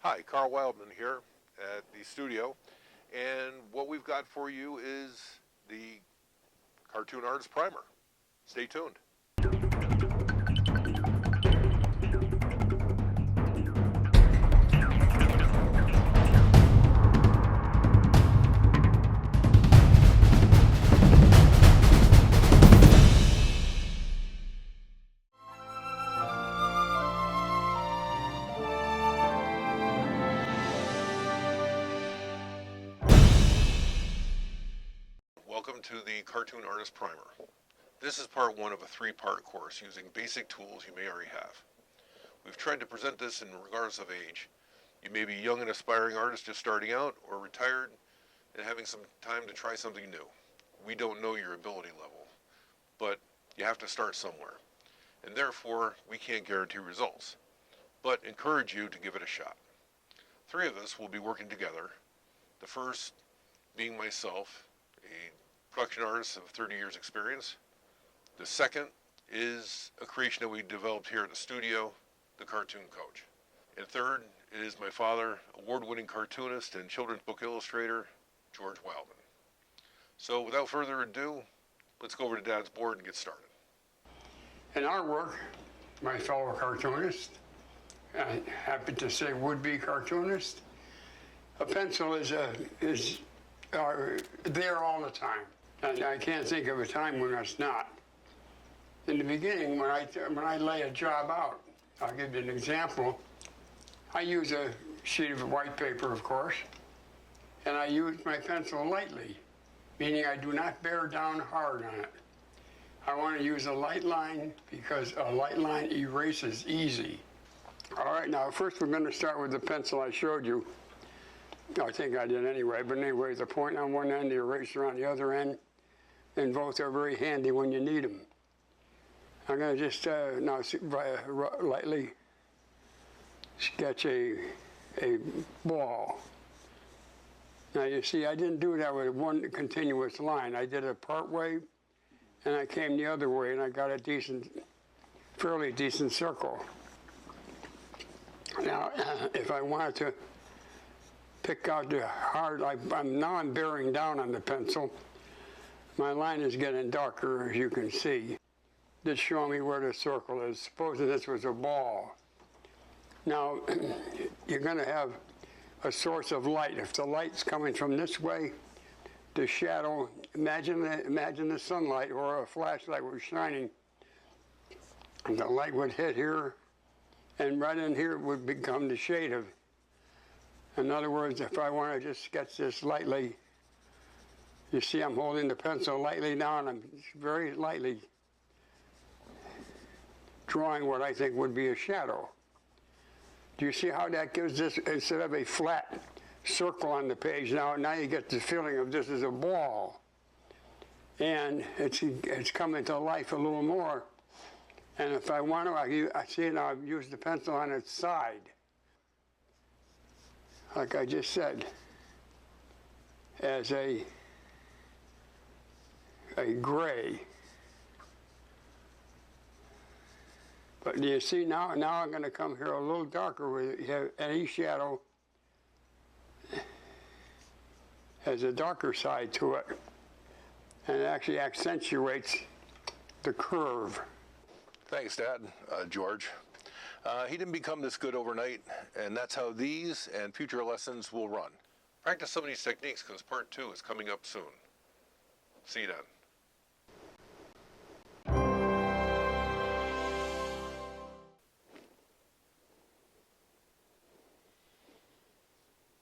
Hi, Carl Wildman here at the studio, and what we've got for you is the Cartoon Artist Primer. Stay tuned. Welcome to the Cartoon Artist Primer. This is part one of a three-part course using basic tools you may already have. We've tried to present this in regards of age. You may be a young and aspiring artist just starting out, or retired and having some time to try something new. We don't know your ability level, but you have to start somewhere, and therefore we can't guarantee results, but encourage you to give it a shot. Three of us will be working together, the first being myself, a production artist of 30 years experience. The second is a creation that we developed here at the studio, the Cartoon Coach. And third is my father, award-winning cartoonist and children's book illustrator, George Wildman. So without further ado, let's go over to Dad's board and get started. In our work, my fellow cartoonist, I happen to say would-be cartoonist, a pencil is there all the time. And I can't think of a time when it's not. In the beginning, when I lay a job out, I'll give you an example. I use a sheet of white paper, of course, and I use my pencil lightly, meaning I do not bear down hard on it. I want to use a light line because a light line erases easy. All right, now first we're going to start with the pencil I showed you. I think I did anyway, but anyway, the point on one end, the eraser on the other end, and both are very handy when you need them. I'm going to just now lightly sketch a ball. Now you see, I didn't do that with one continuous line. I did it part way, and I came the other way, and I got a fairly decent circle. Now, if I wanted to pick out the hard, I'm bearing down on the pencil. My line is getting darker, as you can see. Just show me where the circle is. Supposing this was a ball. Now, you're going to have a source of light. If the light's coming from this way, the shadow, imagine the sunlight or a flashlight was shining, and the light would hit here, and right in here would become the shade of. In other words, if I want to just sketch this lightly, you see I'm holding the pencil lightly down. I'm very lightly drawing what I think would be a shadow. Do you see how that gives this, instead of a flat circle on the page, now you get the feeling of this is a ball. And it's coming to life a little more. And if I want to, I see now I've used the pencil on its side. Like I just said, as a gray. But do you see now I'm going to come here a little darker where you have any shadow has a darker side to it, and it actually accentuates the curve. Thanks, Dad, George. He didn't become this good overnight, and that's how these and future lessons will run. Practice some of these techniques because part two is coming up soon. See you then.